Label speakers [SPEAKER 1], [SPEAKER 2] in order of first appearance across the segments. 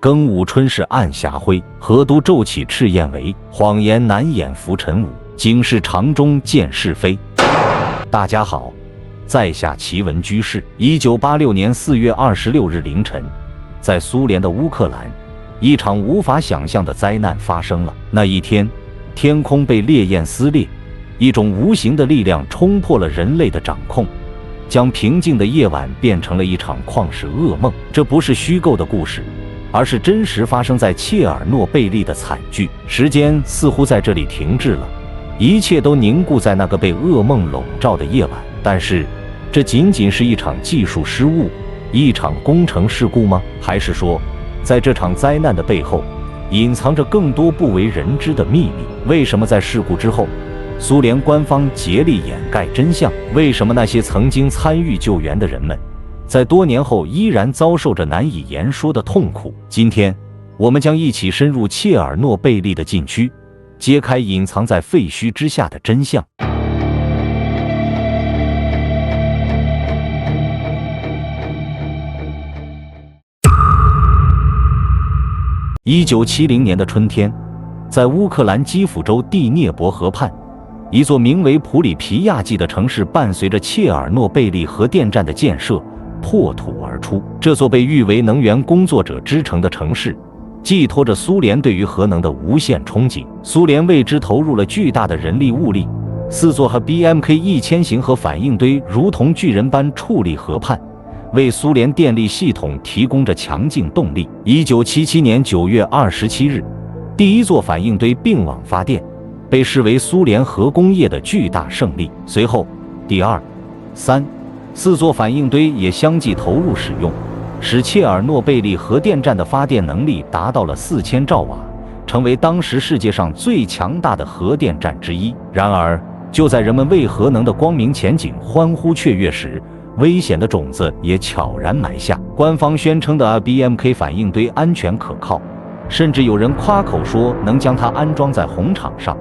[SPEAKER 1] 庚午春是暗霞辉，河都骤起赤焰为。谎言难掩浮尘雾，警示长中见是非。大家好，在下奇闻居士。1986年4月26日凌晨，在苏联的乌克兰，一场无法想象的灾难发生了。那一天，天空被烈焰撕裂，一种无形的力量冲破了人类的掌控，将平静的夜晚变成了一场旷世噩梦。这不是虚构的故事，而是真实发生在切尔诺贝利的惨剧。时间似乎在这里停滞了，一切都凝固在那个被噩梦笼罩的夜晚。但是，这仅仅是一场技术失误，一场工程事故吗？还是说，在这场灾难的背后，隐藏着更多不为人知的秘密？为什么在事故之后，苏联官方竭力掩盖真相？为什么那些曾经参与救援的人们，在多年后依然遭受着难以言说的痛苦？今天，我们将一起深入切尔诺贝利的禁区，揭开隐藏在废墟之下的真相。1970年的春天，在乌克兰基辅州第聂伯河畔，一座名为普里皮亚季的城市，伴随着切尔诺贝利核电站的建设破土而出。这座被誉为能源工作者之城的城市，寄托着苏联对于核能的无限憧憬。苏联为之投入了巨大的人力物力，4座和 BMK-1000型核反应堆如同巨人般矗立河畔，为苏联电力系统提供着强劲动力。1977年9月27日，第一座反应堆并网发电，被视为苏联核工业的巨大胜利。随后，第2、3、4座反应堆也相继投入使用，使切尔诺贝利核电站的发电能力达到了4000兆瓦，成为当时世界上最强大的核电站之一。然而，就在人们为核能的光明前景欢呼雀跃时，危险的种子也悄然埋下。官方宣称的 BMK 反应堆安全可靠，甚至有人夸口说能将它安装在红场上，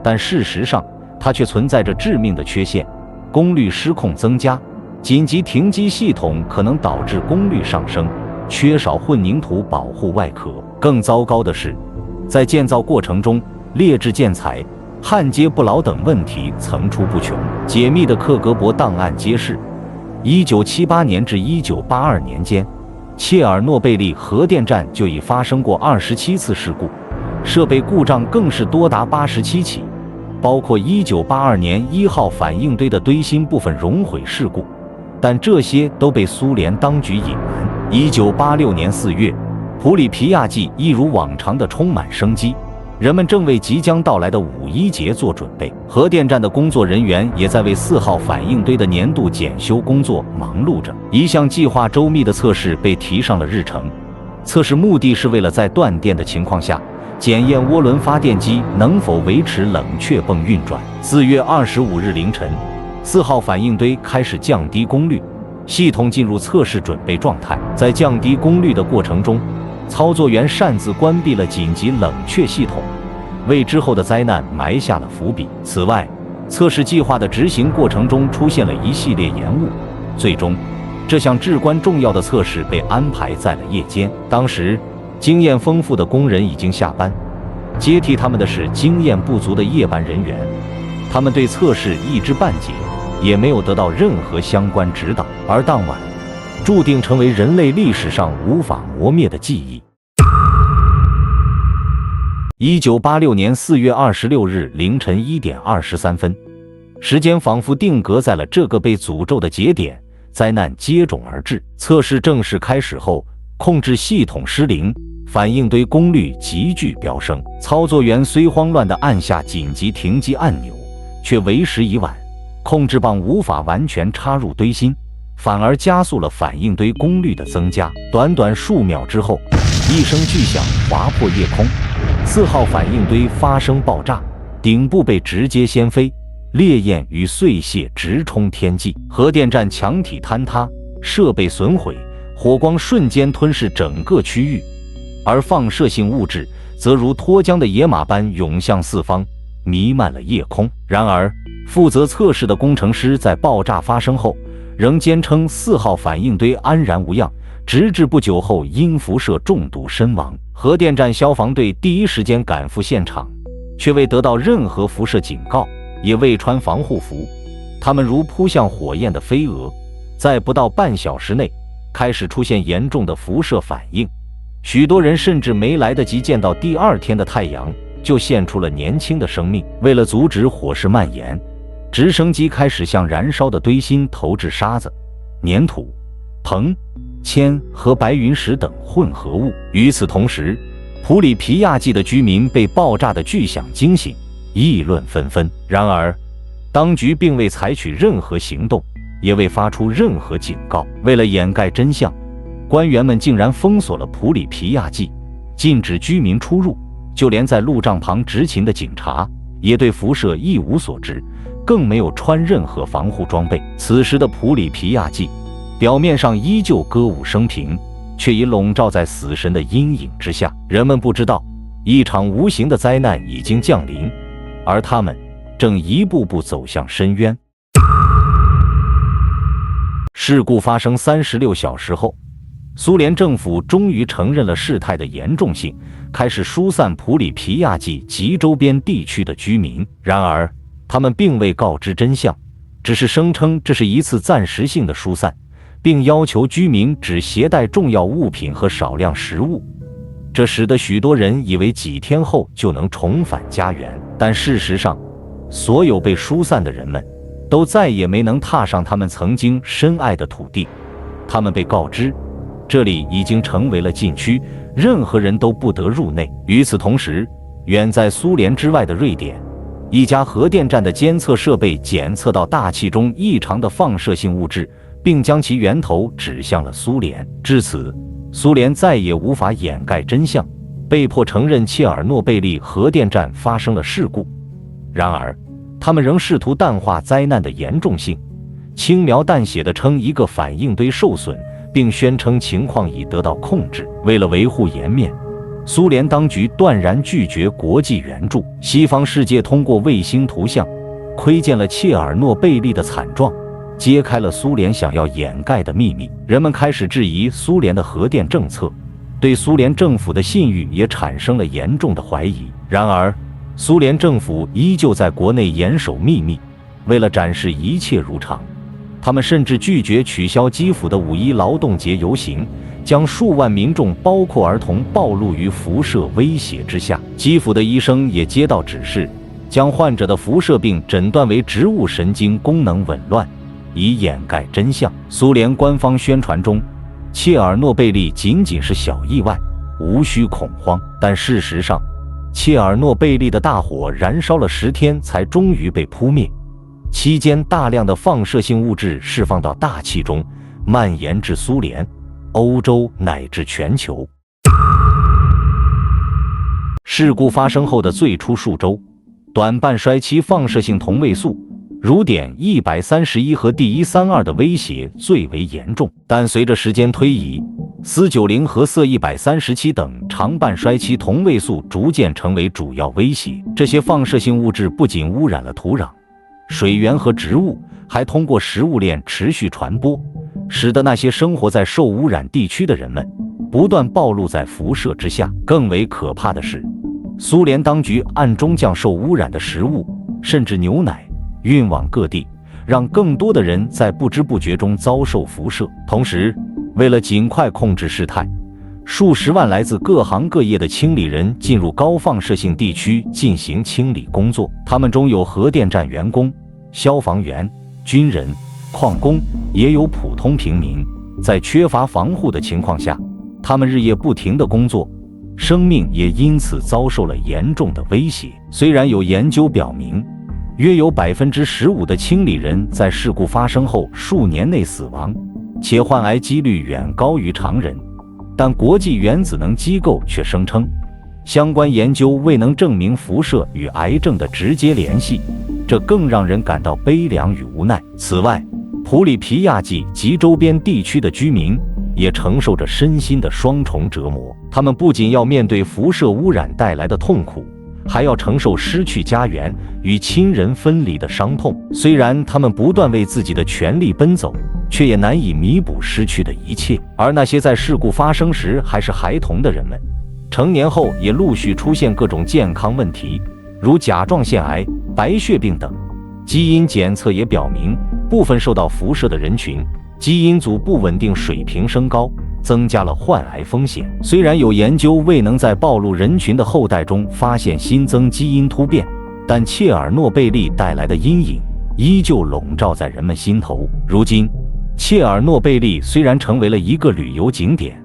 [SPEAKER 1] 但事实上，它却存在着致命的缺陷：功率失控增加，紧急停机系统可能导致功率上升，缺少混凝土保护外壳。更糟糕的是，在建造过程中，劣质建材、焊接不牢等问题层出不穷。解密的克格勃档案揭示，1978年至1982年间，切尔诺贝利核电站就已发生过27次事故，设备故障更是多达87起，包括1982年1号反应堆的堆芯部分熔毁事故，但这些都被苏联当局隐瞒。1986年4月，普里皮亚季一如往常的充满生机，人们正为即将到来的5·1节做准备。核电站的工作人员也在为4号反应堆的年度检修工作忙碌着。一项计划周密的测试被提上了日程，测试目的是为了在断电的情况下，检验涡轮发电机能否维持冷却泵运转。4月25日凌晨，4号反应堆开始降低功率，系统进入测试准备状态。在降低功率的过程中，操作员擅自关闭了紧急冷却系统，为之后的灾难埋下了伏笔。此外，测试计划的执行过程中出现了一系列延误，最终，这项至关重要的测试被安排在了夜间。当时，经验丰富的工人已经下班，接替他们的是经验不足的夜班人员，他们对测试一知半解，也没有得到任何相关指导。而当晚，注定成为人类历史上无法磨灭的记忆。1986年4月26日凌晨1点23分，时间仿佛定格在了这个被诅咒的节点，灾难接踵而至。测试正式开始后，控制系统失灵，反应堆功率急剧飙升。操作员虽慌乱地按下紧急停机按钮，却为时已晚，控制棒无法完全插入堆芯，反而加速了反应堆功率的增加。短短数秒之后，一声巨响划破夜空，4号反应堆发生爆炸，顶部被直接掀飞，烈焰与碎屑直冲天际，核电站墙体坍塌，设备损毁，火光瞬间吞噬整个区域，而放射性物质则如脱缰的野马般涌向四方，弥漫了夜空。然而，负责测试的工程师在爆炸发生后，仍坚称4号反应堆安然无恙，直至不久后因辐射中毒身亡。核电站消防队第一时间赶赴现场，却未得到任何辐射警告，也未穿防护服。他们如扑向火焰的飞蛾，在不到半小时内开始出现严重的辐射反应。许多人甚至没来得及见到第二天的太阳，就献出了年轻的生命。为了阻止火势蔓延，直升机开始向燃烧的堆芯投掷沙子、粘土、硼、铅和白云石等混合物。与此同时，普里皮亚季的居民被爆炸的巨响惊醒，议论纷纷。然而，当局并未采取任何行动，也未发出任何警告。为了掩盖真相，官员们竟然封锁了普里皮亚季，禁止居民出入，就连在路障旁执勤的警察也对辐射一无所知，更没有穿任何防护装备。此时的普里皮亚季表面上依旧歌舞升平，却已笼罩在死神的阴影之下。人们不知道，一场无形的灾难已经降临，而他们正一步步走向深渊。事故发生36小时后，苏联政府终于承认了事态的严重性，开始疏散普里皮亚季及周边地区的居民。然而，他们并未告知真相，只是声称这是一次暂时性的疏散，并要求居民只携带重要物品和少量食物。这使得许多人以为几天后就能重返家园，但事实上，所有被疏散的人们都再也没能踏上他们曾经深爱的土地。他们被告知，这里已经成为了禁区，任何人都不得入内。与此同时，远在苏联之外的瑞典，一家核电站的监测设备检测到大气中异常的放射性物质，并将其源头指向了苏联。至此，苏联再也无法掩盖真相，被迫承认切尔诺贝利核电站发生了事故。然而，他们仍试图淡化灾难的严重性，轻描淡写地称一个反应堆受损，并宣称情况已得到控制。为了维护颜面，苏联当局断然拒绝国际援助。西方世界通过卫星图像窥见了切尔诺贝利的惨状，揭开了苏联想要掩盖的秘密。人们开始质疑苏联的核电政策，对苏联政府的信誉也产生了严重的怀疑。然而，苏联政府依旧在国内严守秘密，为了展示一切如常，他们甚至拒绝取消基辅的5·1劳动节游行，将数万民众包括儿童暴露于辐射威胁之下。基辅的医生也接到指示，将患者的辐射病诊断为植物神经功能紊乱，以掩盖真相。苏联官方宣传中，切尔诺贝利仅仅是小意外，无需恐慌。但事实上，切尔诺贝利的大火燃烧了10天才终于被扑灭，期间大量的放射性物质释放到大气中，蔓延至苏联、欧洲乃至全球。事故发生后的最初数周，短半衰期放射性同位素如碘131和第132的威胁最为严重，但随着时间推移，铯90和铯137等长半衰期同位素逐渐成为主要威胁。这些放射性物质不仅污染了土壤、水源和植物，还通过食物链持续传播，使得那些生活在受污染地区的人们不断暴露在辐射之下。更为可怕的是，苏联当局暗中将受污染的食物，甚至牛奶运往各地，让更多的人在不知不觉中遭受辐射。同时，为了尽快控制事态，数十万来自各行各业的清理人进入高放射性地区进行清理工作。他们中有核电站员工、消防员、军人、矿工，也有普通平民。在缺乏防护的情况下，他们日夜不停地工作，生命也因此遭受了严重的威胁。虽然有研究表明，约有15%的清理人在事故发生后数年内死亡，且患癌几率远高于常人，但国际原子能机构却声称，相关研究未能证明辐射与癌症的直接联系，这更让人感到悲凉与无奈。此外，普里皮亚季及周边地区的居民也承受着身心的双重折磨。他们不仅要面对辐射污染带来的痛苦，还要承受失去家园与亲人分离的伤痛。虽然他们不断为自己的权利奔走，却也难以弥补失去的一切。而那些在事故发生时还是孩童的人们，成年后也陆续出现各种健康问题，如甲状腺癌、白血病等。基因检测也表明，部分受到辐射的人群基因组不稳定水平升高，增加了患癌风险。虽然有研究未能在暴露人群的后代中发现新增基因突变，但切尔诺贝利带来的阴影依旧笼罩在人们心头。如今，切尔诺贝利虽然成为了一个旅游景点，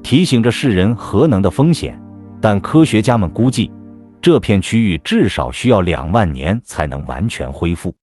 [SPEAKER 1] 提醒着世人核能的风险，但科学家们估计，这片区域至少需要2万年才能完全恢复。